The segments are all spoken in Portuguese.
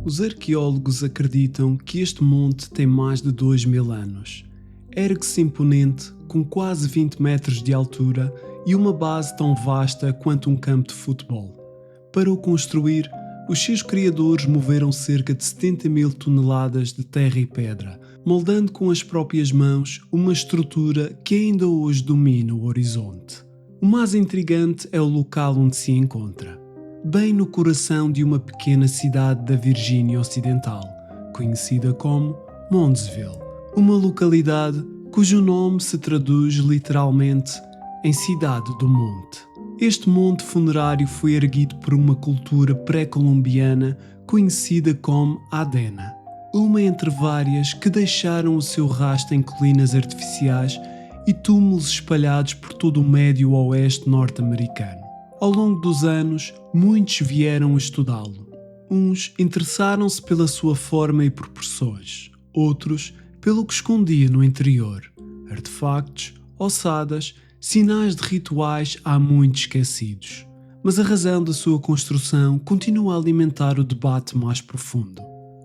Os arqueólogos acreditam que este monte tem mais de 2000 anos. Ergue-se imponente, com quase 20 metros de altura e uma base tão vasta quanto um campo de futebol. Para o construir, os seus criadores moveram cerca de 70.000 toneladas de terra e pedra, moldando com as próprias mãos uma estrutura que ainda hoje domina o horizonte. O mais intrigante é o local onde se encontra, bem no coração de uma pequena cidade da Virgínia Ocidental, conhecida como Moundsville, uma localidade cujo nome se traduz literalmente em Cidade do Monte. Este monte funerário foi erguido por uma cultura pré-colombiana conhecida como Adena, uma entre várias que deixaram o seu rastro em colinas artificiais e túmulos espalhados por todo o médio oeste norte-americano. Ao longo dos anos, muitos vieram estudá-lo. Uns interessaram-se pela sua forma e proporções, outros pelo que escondia no interior: artefactos, ossadas, sinais de rituais há muito esquecidos. Mas a razão da sua construção continua a alimentar o debate mais profundo.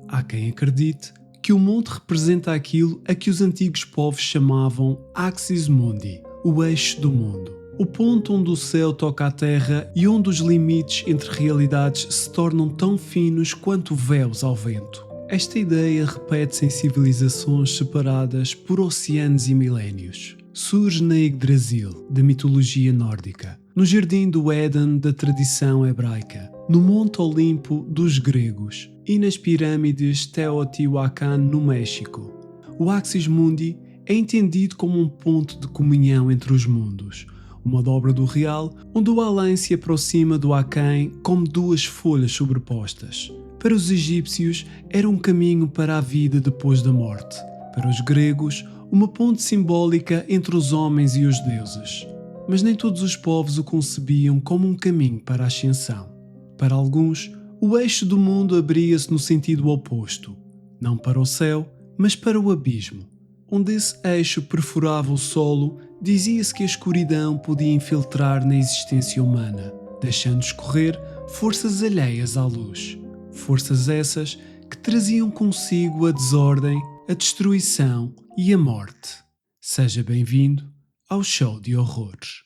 Há quem acredite que o monte representa aquilo a que os antigos povos chamavam Axis Mundi, o eixo do mundo, o ponto onde o céu toca a terra e onde os limites entre realidades se tornam tão finos quanto véus ao vento. Esta ideia repete-se em civilizações separadas por oceanos e milénios. Surge na Yggdrasil, da mitologia nórdica, no Jardim do Éden da tradição hebraica, no Monte Olimpo dos gregos e nas pirâmides Teotihuacan no México. O Axis Mundi é entendido como um ponto de comunhão entre os mundos, uma dobra do real onde o além se aproxima do aquém como duas folhas sobrepostas. Para os egípcios era um caminho para a vida depois da morte. Para os gregos, uma ponte simbólica entre os homens e os deuses. Mas nem todos os povos o concebiam como um caminho para a ascensão. Para alguns, o eixo do mundo abria-se no sentido oposto, não para o céu, mas para o abismo. Onde esse eixo perfurava o solo, dizia-se que a escuridão podia infiltrar na existência humana, deixando escorrer forças alheias à luz. Forças essas que traziam consigo a desordem, a destruição e a morte. Seja bem-vindo ao Show de Horrores.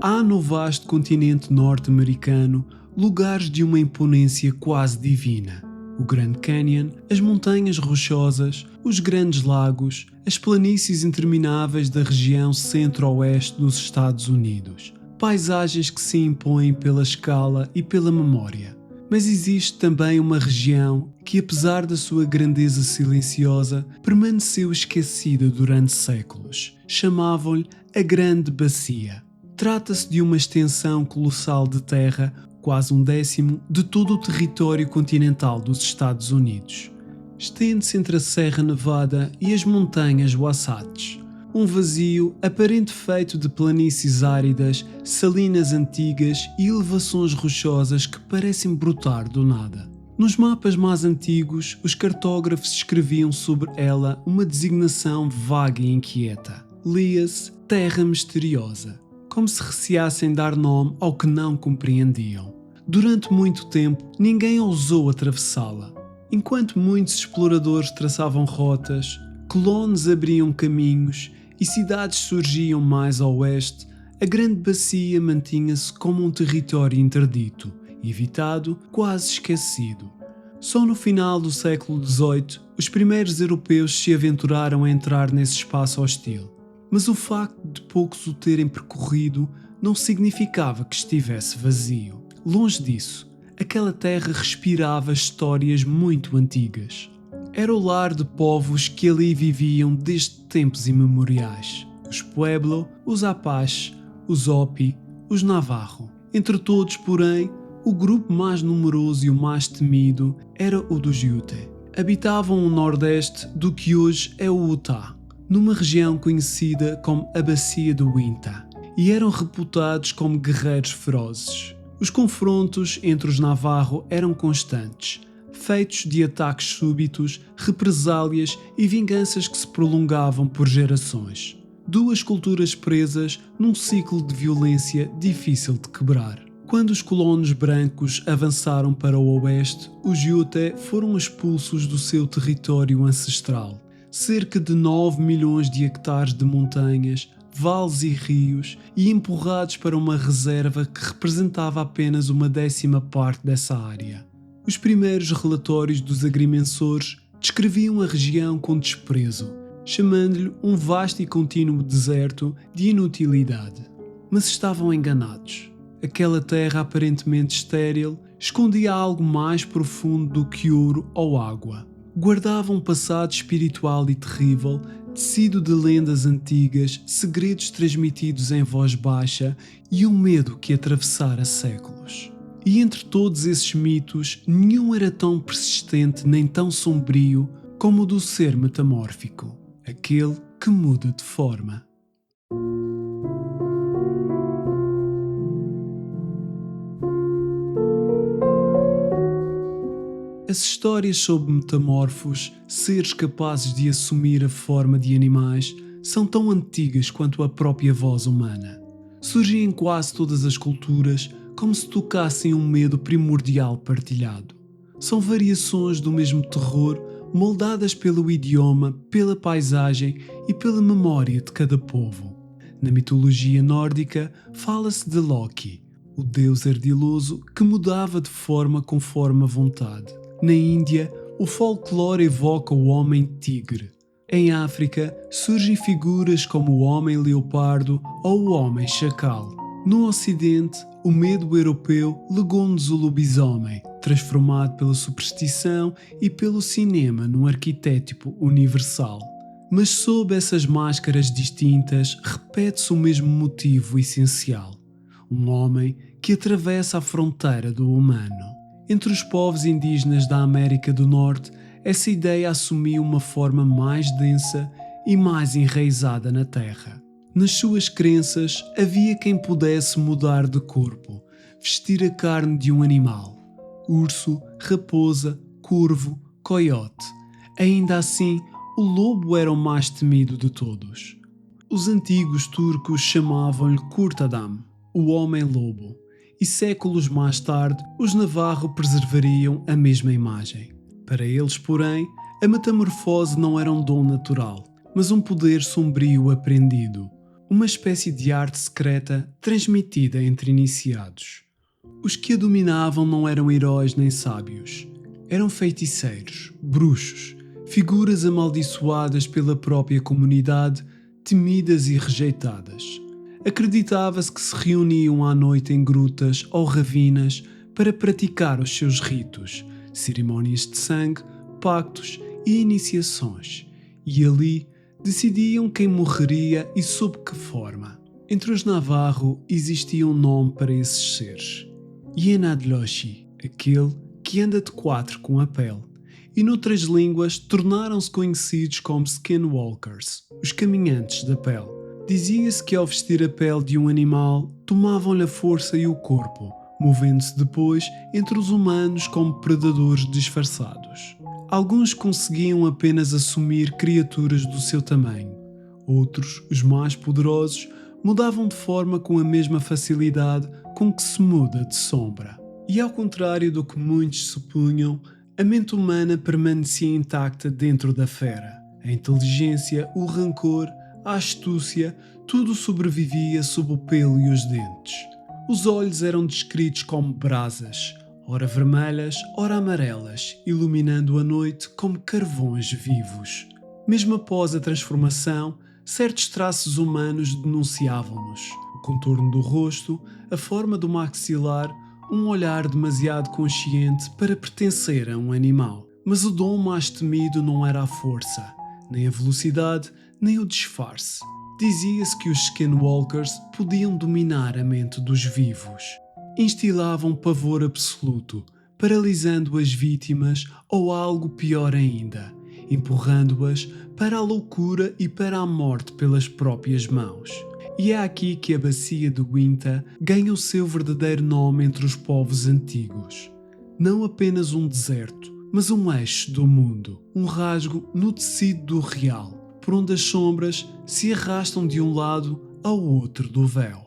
Há no vasto continente norte-americano lugares de uma imponência quase divina. O Grand Canyon, as montanhas rochosas, os grandes lagos, as planícies intermináveis da região centro-oeste dos Estados Unidos. Paisagens que se impõem pela escala e pela memória. Mas existe também uma região que, apesar da sua grandeza silenciosa, permaneceu esquecida durante séculos. Chamavam-lhe a Grande Bacia. Trata-se de uma extensão colossal de terra, quase 1/10 de todo o território continental dos Estados Unidos. Estende-se entre a Serra Nevada e as montanhas Wasatch, um vazio aparente feito de planícies áridas, salinas antigas e elevações rochosas que parecem brotar do nada. Nos mapas mais antigos, os cartógrafos escreviam sobre ela uma designação vaga e inquieta. Lia-se Terra Misteriosa, como se receassem dar nome ao que não compreendiam. Durante muito tempo, ninguém ousou atravessá-la. Enquanto muitos exploradores traçavam rotas, colonos abriam caminhos e cidades surgiam mais ao oeste, a Grande Bacia mantinha-se como um território interdito, evitado, quase esquecido. Só no final do século XVIII, os primeiros europeus se aventuraram a entrar nesse espaço hostil. Mas o facto de poucos o terem percorrido não significava que estivesse vazio. Longe disso, aquela terra respirava histórias muito antigas. Era o lar de povos que ali viviam desde tempos imemoriais. Os Pueblo, os Apache, os Hopi, os Navarro. Entre todos, porém, o grupo mais numeroso e o mais temido era o dos Ute. Habitavam o nordeste do que hoje é o Utah, numa região conhecida como a Bacia do Uinta, e eram reputados como guerreiros ferozes. Os confrontos entre os Navarro eram constantes, feitos de ataques súbitos, represálias e vinganças que se prolongavam por gerações. Duas culturas presas num ciclo de violência difícil de quebrar. Quando os colonos brancos avançaram para o oeste, os Ute foram expulsos do seu território ancestral. Cerca de 9 milhões de hectares de montanhas, vales e rios, e empurrados para uma reserva que representava apenas uma 10ª parte dessa área. Os primeiros relatórios dos agrimensores descreviam a região com desprezo, chamando-lhe um vasto e contínuo deserto de inutilidade. Mas estavam enganados. Aquela terra aparentemente estéril escondia algo mais profundo do que ouro ou água. Guardava um passado espiritual e terrível, tecido de lendas antigas, segredos transmitidos em voz baixa e um medo que atravessara séculos. E entre todos esses mitos, nenhum era tão persistente nem tão sombrio como o do ser metamórfico, aquele que muda de forma. As histórias sobre metamorfos, seres capazes de assumir a forma de animais, são tão antigas quanto a própria voz humana. Surgem em quase todas as culturas como se tocassem um medo primordial partilhado. São variações do mesmo terror, moldadas pelo idioma, pela paisagem e pela memória de cada povo. Na mitologia nórdica, fala-se de Loki, o deus ardiloso que mudava de forma conforme a vontade. Na Índia, o folclore evoca o homem-tigre. Em África, surgem figuras como o homem-leopardo ou o homem-chacal. No Ocidente, o medo europeu legou-nos o lobisomem, transformado pela superstição e pelo cinema num arquétipo universal. Mas sob essas máscaras distintas, repete-se o mesmo motivo essencial: um homem que atravessa a fronteira do humano. Entre os povos indígenas da América do Norte, essa ideia assumiu uma forma mais densa e mais enraizada na terra. Nas suas crenças, havia quem pudesse mudar de corpo, vestir a carne de um animal: urso, raposa, corvo, coiote. Ainda assim, o lobo era o mais temido de todos. Os antigos turcos chamavam-lhe Kurtadam, o homem-lobo. E séculos mais tarde, os Navarro preservariam a mesma imagem. Para eles, porém, a metamorfose não era um dom natural, mas um poder sombrio aprendido, uma espécie de arte secreta transmitida entre iniciados. Os que a dominavam não eram heróis nem sábios, eram feiticeiros, bruxos, figuras amaldiçoadas pela própria comunidade, temidas e rejeitadas. Acreditava-se que se reuniam à noite em grutas ou ravinas para praticar os seus ritos, cerimónias de sangue, pactos e iniciações, e ali decidiam quem morreria e sob que forma. Entre os Navarro existia um nome para esses seres: Yenadloshi, aquele que anda de 4 com a pele, e noutras línguas tornaram-se conhecidos como Skinwalkers, os caminhantes da pele. Dizia-se que ao vestir a pele de um animal, tomavam-lhe a força e o corpo, movendo-se depois entre os humanos como predadores disfarçados. Alguns conseguiam apenas assumir criaturas do seu tamanho. Outros, os mais poderosos, mudavam de forma com a mesma facilidade com que se muda de sombra. E ao contrário do que muitos supunham, a mente humana permanecia intacta dentro da fera. A inteligência, o rancor, a astúcia, tudo sobrevivia sob o pelo e os dentes. Os olhos eram descritos como brasas, ora vermelhas, ora amarelas, iluminando a noite como carvões vivos. Mesmo após a transformação, certos traços humanos denunciavam-nos: o contorno do rosto, a forma do maxilar, um olhar demasiado consciente para pertencer a um animal. Mas o dom mais temido não era a força, nem a velocidade, nem o disfarce. Dizia-se que os Skinwalkers podiam dominar a mente dos vivos. Instilavam pavor absoluto, paralisando as vítimas ou algo pior ainda, empurrando-as para a loucura e para a morte pelas próprias mãos. E é aqui que a bacia de Uinta ganha o seu verdadeiro nome entre os povos antigos. Não apenas um deserto, mas um eixo do mundo, um rasgo no tecido do real, por onde as sombras se arrastam de um lado ao outro do véu.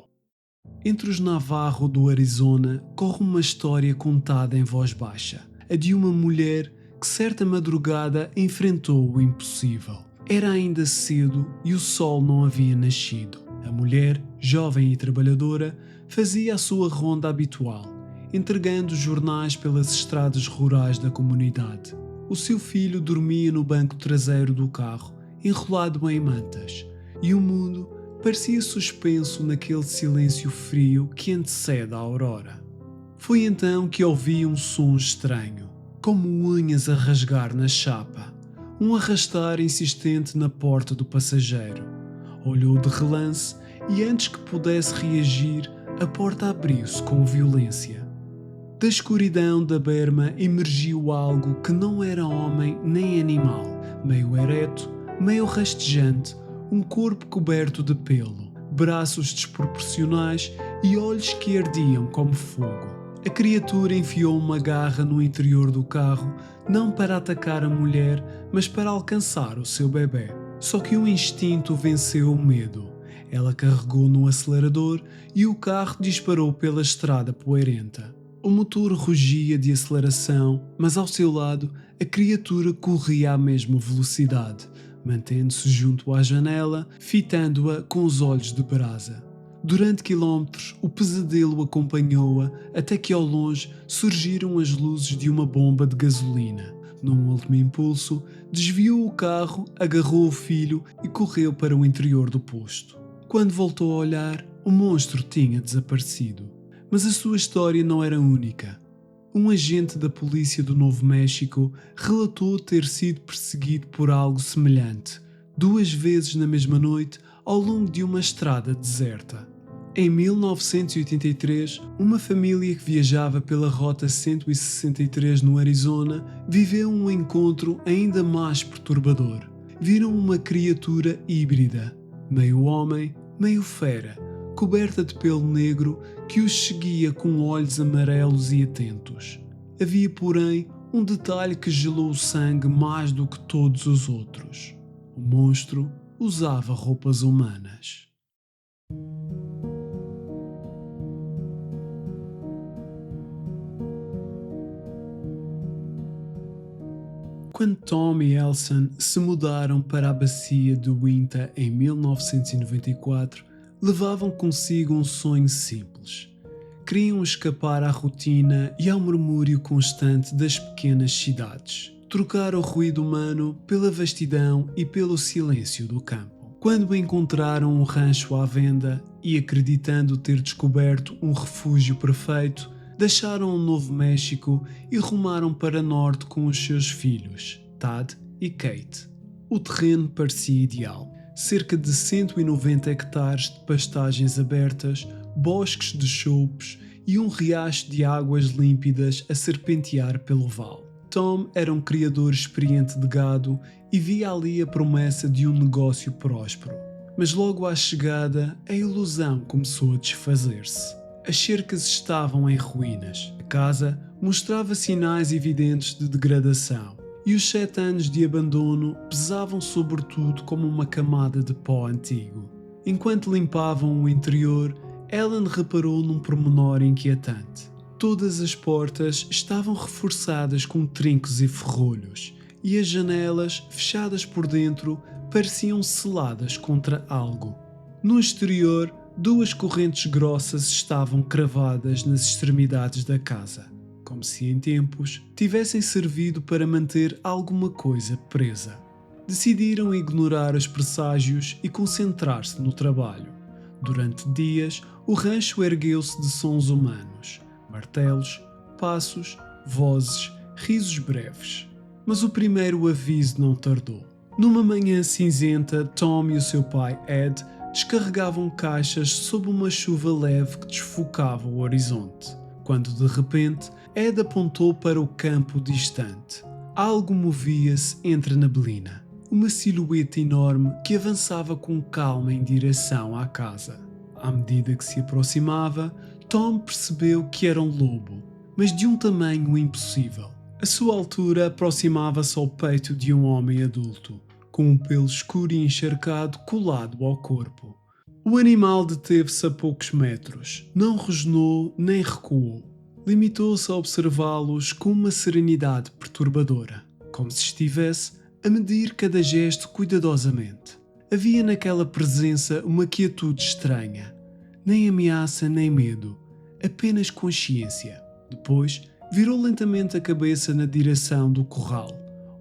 Entre os Navarro do Arizona corre uma história contada em voz baixa, a de uma mulher que certa madrugada enfrentou o impossível. Era ainda cedo e o sol não havia nascido. A mulher, jovem e trabalhadora, fazia a sua ronda habitual, entregando jornais pelas estradas rurais da comunidade. O seu filho dormia no banco traseiro do carro, enrolado em mantas, e o mundo parecia suspenso naquele silêncio frio que antecede a aurora. Foi então que ouvi um som estranho, como unhas a rasgar na chapa, um arrastar insistente na porta do passageiro. Olhou de relance e antes que pudesse reagir, a porta abriu-se com violência. Da escuridão da berma emergiu algo que não era homem nem animal, meio ereto, meio rastejante, um corpo coberto de pelo, braços desproporcionais e olhos que ardiam como fogo. A criatura enfiou uma garra no interior do carro, não para atacar a mulher, mas para alcançar o seu bebê. Só que o instinto venceu o medo. Ela carregou no acelerador e o carro disparou pela estrada poeirenta. O motor rugia de aceleração, mas ao seu lado a criatura corria à mesma velocidade, mantendo-se junto à janela, fitando-a com os olhos de brasa. Durante quilómetros, o pesadelo acompanhou-a até que ao longe surgiram as luzes de uma bomba de gasolina. Num último impulso, desviou o carro, agarrou o filho e correu para o interior do posto. Quando voltou a olhar, o monstro tinha desaparecido. Mas a sua história não era única. Um agente da polícia do Novo México relatou ter sido perseguido por algo semelhante, 2 vezes na mesma noite, ao longo de uma estrada deserta. Em 1983, uma família que viajava pela Rota 163 no Arizona viveu um encontro ainda mais perturbador. Viram uma criatura híbrida, meio homem, meio fera, coberta de pelo negro que os seguia com olhos amarelos e atentos. Havia, porém, um detalhe que gelou o sangue mais do que todos os outros. O monstro usava roupas humanas. Quando Tom e Elson se mudaram para a bacia de Uinta em 1994, levavam consigo um sonho simples. Queriam escapar à rotina e ao murmúrio constante das pequenas cidades, trocar o ruído humano pela vastidão e pelo silêncio do campo. Quando encontraram um rancho à venda e, acreditando ter descoberto um refúgio perfeito, deixaram o Novo México e rumaram para norte com os seus filhos, Tad e Kate. O terreno parecia ideal. Cerca de 190 hectares de pastagens abertas, bosques de choupes e um riacho de águas límpidas a serpentear pelo vale. Tom era um criador experiente de gado e via ali a promessa de um negócio próspero. Mas logo à chegada, a ilusão começou a desfazer-se. As cercas estavam em ruínas. A casa mostrava sinais evidentes de degradação. E os 7 anos de abandono pesavam sobretudo como uma camada de pó antigo. Enquanto limpavam o interior, Ellen reparou num pormenor inquietante. Todas as portas estavam reforçadas com trincos e ferrolhos, e as janelas, fechadas por dentro, pareciam seladas contra algo. No exterior, 2 correntes grossas estavam cravadas nas extremidades da casa, como se em tempos tivessem servido para manter alguma coisa presa. Decidiram ignorar os presságios e concentrar-se no trabalho. Durante dias, o rancho ergueu-se de sons humanos, martelos, passos, vozes, risos breves. Mas o primeiro aviso não tardou. Numa manhã cinzenta, Tom e o seu pai, Ed, descarregavam caixas sob uma chuva leve que desfocava o horizonte. Quando de repente, Ed apontou para o campo distante. Algo movia-se entre a neblina. Uma silhueta enorme que avançava com calma em direção à casa. À medida que se aproximava, Tom percebeu que era um lobo, mas de um tamanho impossível. A sua altura aproximava-se ao peito de um homem adulto, com um pelo escuro e encharcado colado ao corpo. O animal deteve-se a poucos metros, não rosnou nem recuou. Limitou-se a observá-los com uma serenidade perturbadora, como se estivesse a medir cada gesto cuidadosamente. Havia naquela presença uma quietude estranha, nem ameaça nem medo, apenas consciência. Depois, virou lentamente a cabeça na direção do corral,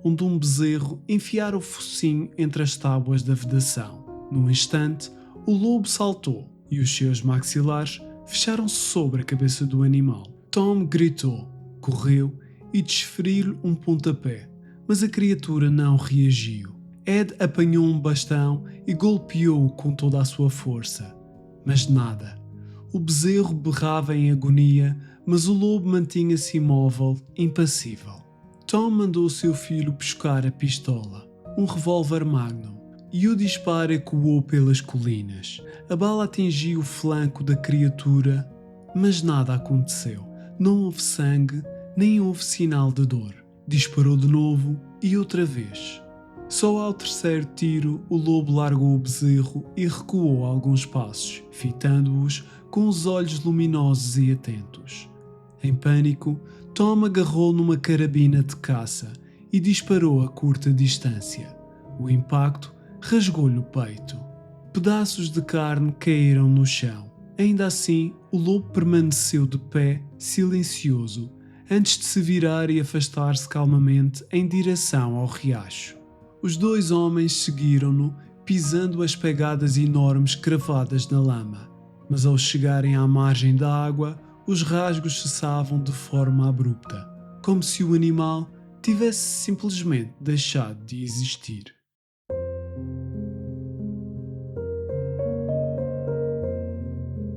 onde um bezerro enfiara o focinho entre as tábuas da vedação. Num instante, o lobo saltou e os seus maxilares fecharam-se sobre a cabeça do animal. Tom gritou, correu e desferiu-lhe um pontapé, mas a criatura não reagiu. Ed apanhou um bastão e golpeou-o com toda a sua força, mas nada. O bezerro berrava em agonia, mas o lobo mantinha-se imóvel, impassível. Tom mandou seu filho buscar a pistola, um revólver Magnum, e o disparo ecoou pelas colinas. A bala atingiu o flanco da criatura, mas nada aconteceu. Não houve sangue, nem houve sinal de dor. Disparou de novo e outra vez. Só ao terceiro tiro, o lobo largou o bezerro e recuou alguns passos, fitando-os com os olhos luminosos e atentos. Em pânico, Tom agarrou numa carabina de caça e disparou a curta distância. O impacto rasgou-lhe o peito. Pedaços de carne caíram no chão. Ainda assim, o lobo permaneceu de pé, silencioso, antes de se virar e afastar-se calmamente em direção ao riacho. Os dois homens seguiram-no, pisando as pegadas enormes cravadas na lama, mas ao chegarem à margem da água, os rasgos cessavam de forma abrupta, como se o animal tivesse simplesmente deixado de existir.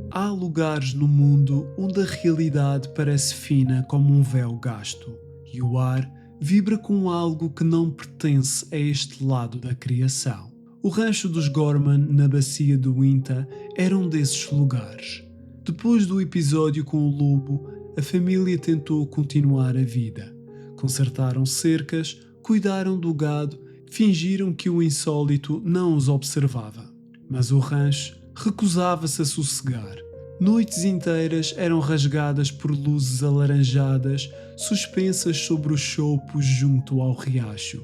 Há lugares no mundo onde a realidade parece fina como um véu gasto, e o ar vibra com algo que não pertence a este lado da criação. O rancho dos Gorman, na bacia do Uinta, era um desses lugares. Depois do episódio com o lobo, a família tentou continuar a vida. Consertaram cercas, cuidaram do gado, fingiram que o insólito não os observava. Mas o rancho recusava-se a sossegar. Noites inteiras eram rasgadas por luzes alaranjadas suspensas sobre os chopos junto ao riacho,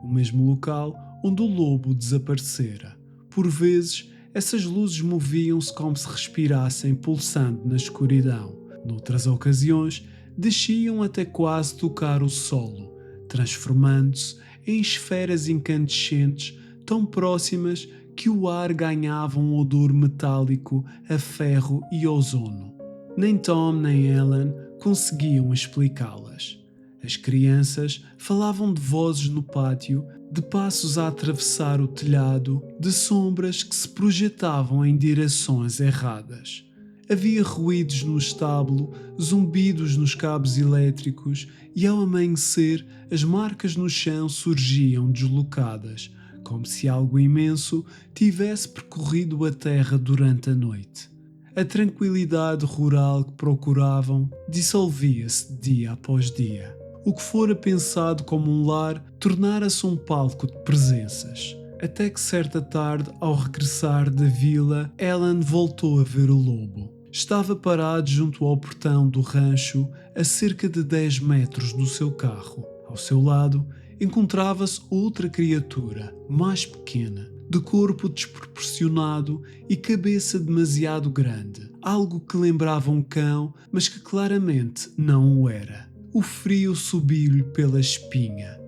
o mesmo local onde o lobo desaparecera. Por vezes, essas luzes moviam-se como se respirassem pulsando na escuridão. Noutras ocasiões, desciam até quase tocar o solo, transformando-se em esferas incandescentes tão próximas que o ar ganhava um odor metálico a ferro e ozono. Nem Tom nem Ellen conseguiam explicá-las. As crianças falavam de vozes no pátio, de passos a atravessar o telhado, de sombras que se projetavam em direções erradas. Havia ruídos no estábulo, zumbidos nos cabos elétricos e ao amanhecer as marcas no chão surgiam deslocadas, como se algo imenso tivesse percorrido a terra durante a noite. A tranquilidade rural que procuravam dissolvia-se dia após dia. O que fora pensado como um lar tornara-se um palco de presenças. Até que certa tarde, ao regressar da vila, Ellen voltou a ver o lobo. Estava parado junto ao portão do rancho, a cerca de 10 metros do seu carro. Ao seu lado, encontrava-se outra criatura, mais pequena, de corpo desproporcionado e cabeça demasiado grande. Algo que lembrava um cão, mas que claramente não o era. O frio subiu-lhe pela espinha.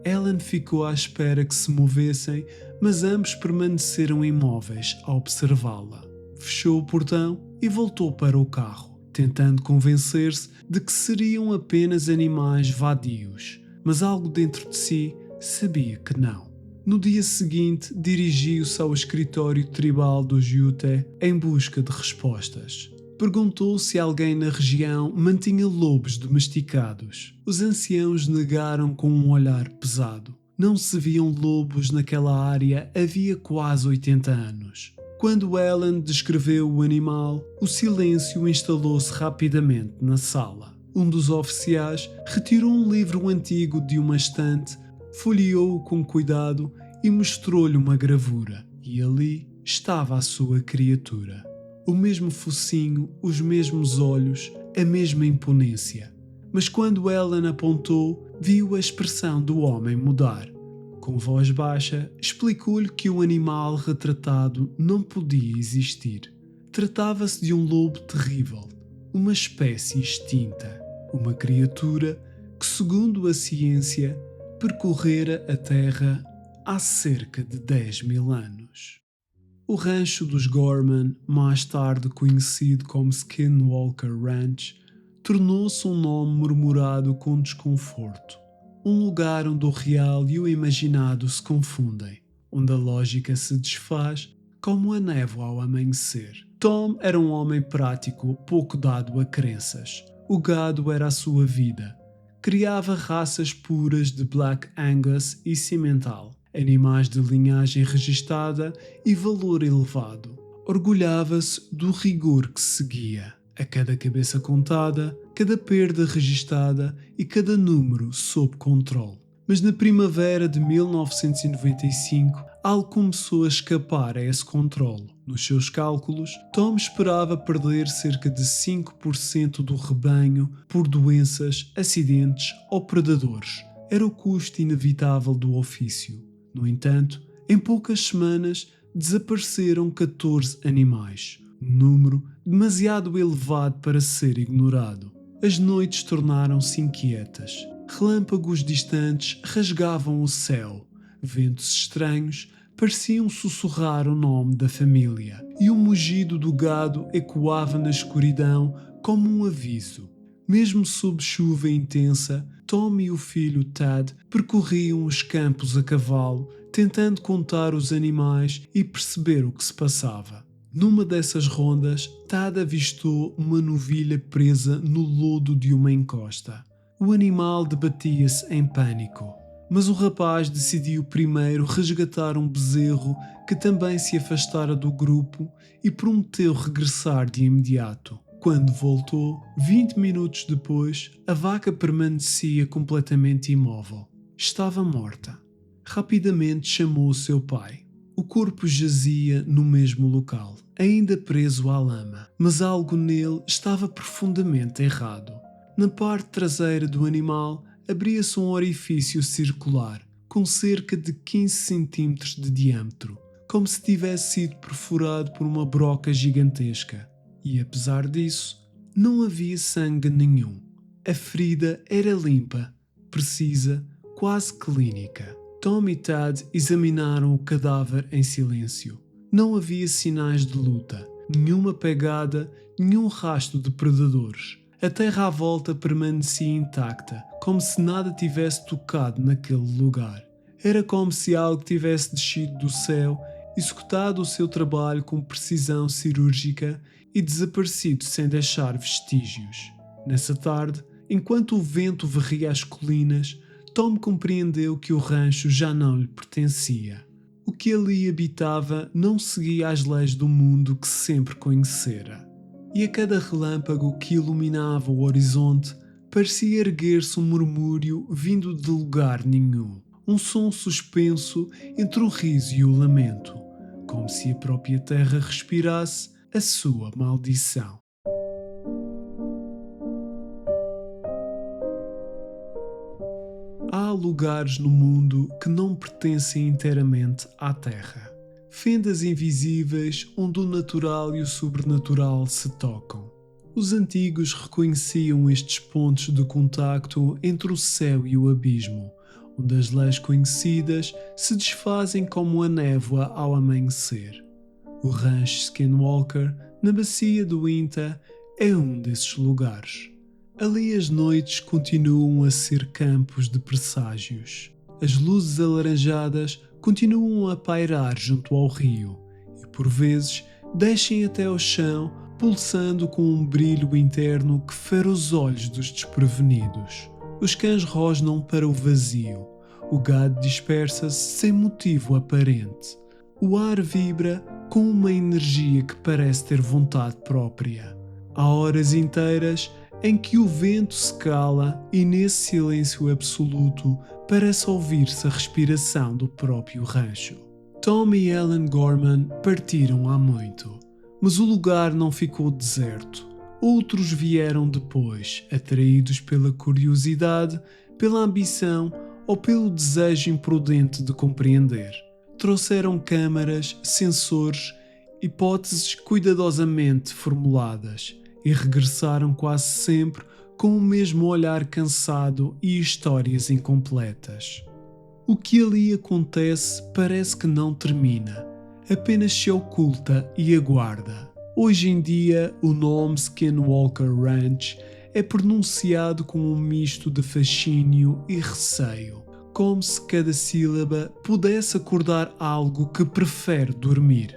Ellen ficou à espera que se movessem, mas ambos permaneceram imóveis a observá-la. Fechou o portão e voltou para o carro, tentando convencer-se de que seriam apenas animais vadios, mas algo dentro de si sabia que não. No dia seguinte, dirigiu-se ao escritório tribal dos Ute em busca de respostas. Perguntou se alguém na região mantinha lobos domesticados. Os anciãos negaram com um olhar pesado. Não se viam lobos naquela área havia quase 80 anos. Quando Ellen descreveu o animal, o silêncio instalou-se rapidamente na sala. Um dos oficiais retirou um livro antigo de uma estante, folheou-o com cuidado e mostrou-lhe uma gravura. E ali estava a sua criatura. O mesmo focinho, os mesmos olhos, a mesma imponência. Mas quando Ellen apontou, viu a expressão do homem mudar. Com voz baixa, explicou-lhe que o animal retratado não podia existir. Tratava-se de um lobo terrível, uma espécie extinta, uma criatura que, segundo a ciência, percorrera a Terra há cerca de 10.000 anos. O rancho dos Gorman, mais tarde conhecido como Skinwalker Ranch, tornou-se um nome murmurado com desconforto. Um lugar onde o real e o imaginado se confundem, onde a lógica se desfaz como a névoa ao amanhecer. Tom era um homem prático, pouco dado a crenças. O gado era a sua vida. Criava raças puras de Black Angus e Simmental, animais de linhagem registada e valor elevado. Orgulhava-se do rigor que seguia. A cada cabeça contada, cada perda registada e cada número sob controle. Mas na primavera de 1995, algo começou a escapar a esse controle. Nos seus cálculos, Tom esperava perder cerca de 5% do rebanho por doenças, acidentes ou predadores. Era o custo inevitável do ofício. No entanto, em poucas semanas, desapareceram 14 animais. Um número demasiado elevado para ser ignorado. As noites tornaram-se inquietas. Relâmpagos distantes rasgavam o céu. Ventos estranhos pareciam sussurrar o nome da família. E o mugido do gado ecoava na escuridão como um aviso. Mesmo sob chuva intensa, Tom e o filho Tad percorriam os campos a cavalo, tentando contar os animais e perceber o que se passava. Numa dessas rondas, Tad avistou uma novilha presa no lodo de uma encosta. O animal debatia-se em pânico, mas o rapaz decidiu primeiro resgatar um bezerro que também se afastara do grupo e prometeu regressar de imediato. Quando voltou, 20 minutos depois, a vaca permanecia completamente imóvel. Estava morta. Rapidamente chamou o seu pai. O corpo jazia no mesmo local, ainda preso à lama, mas algo nele estava profundamente errado. Na parte traseira do animal abria-se um orifício circular, com cerca de 15 centímetros de diâmetro, como se tivesse sido perfurado por uma broca gigantesca. E apesar disso, não havia sangue nenhum. A ferida era limpa, precisa, quase clínica. Tom e Tad examinaram o cadáver em silêncio. Não havia sinais de luta, nenhuma pegada, nenhum rastro de predadores. A terra à volta permanecia intacta, como se nada tivesse tocado naquele lugar. Era como se algo tivesse descido do céu, executado o seu trabalho com precisão cirúrgica e desaparecido sem deixar vestígios. Nessa tarde, enquanto o vento varria as colinas, Tom compreendeu que o rancho já não lhe pertencia. O que ali habitava não seguia as leis do mundo que sempre conhecera. E a cada relâmpago que iluminava o horizonte, parecia erguer-se um murmúrio vindo de lugar nenhum. Um som suspenso entre o riso e o lamento, como se a própria terra respirasse a sua maldição. Há lugares no mundo que não pertencem inteiramente à Terra. Fendas invisíveis onde o natural e o sobrenatural se tocam. Os antigos reconheciam estes pontos de contacto entre o céu e o abismo, onde as leis conhecidas se desfazem como a névoa ao amanhecer. O rancho Skinwalker, na bacia do Inta, é um desses lugares. Ali as noites continuam a ser campos de presságios. As luzes alaranjadas continuam a pairar junto ao rio e, por vezes, descem até ao chão, pulsando com um brilho interno que fere os olhos dos desprevenidos. Os cães rosnam para o vazio. O gado dispersa-se sem motivo aparente. O ar vibra com uma energia que parece ter vontade própria. Há horas inteiras em que o vento se cala e nesse silêncio absoluto parece ouvir-se a respiração do próprio rancho. Tom e Ellen Gorman partiram há muito, mas o lugar não ficou deserto. Outros vieram depois, atraídos pela curiosidade, pela ambição ou pelo desejo imprudente de compreender. Trouxeram câmaras, sensores, hipóteses cuidadosamente formuladas e regressaram quase sempre com o mesmo olhar cansado e histórias incompletas. O que ali acontece parece que não termina, apenas se oculta e aguarda. Hoje em dia, o nome Skinwalker Ranch é pronunciado com um misto de fascínio e receio, como se cada sílaba pudesse acordar algo que prefere dormir.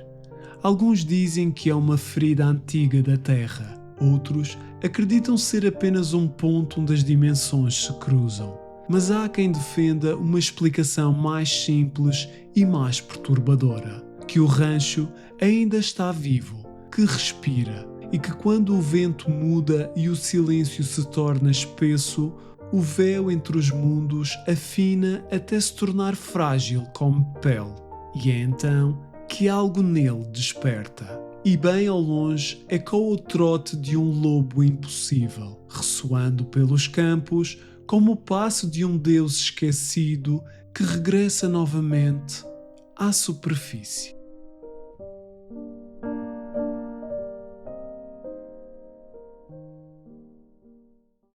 Alguns dizem que é uma ferida antiga da Terra, outros acreditam ser apenas um ponto onde as dimensões se cruzam. Mas há quem defenda uma explicação mais simples e mais perturbadora, que o rancho ainda está vivo, que respira e que quando o vento muda e o silêncio se torna espesso, o véu entre os mundos afina até se tornar frágil como pele. E é então que algo nele desperta. E bem ao longe ecoa o trote de um lobo impossível, ressoando pelos campos como o passo de um deus esquecido que regressa novamente à superfície.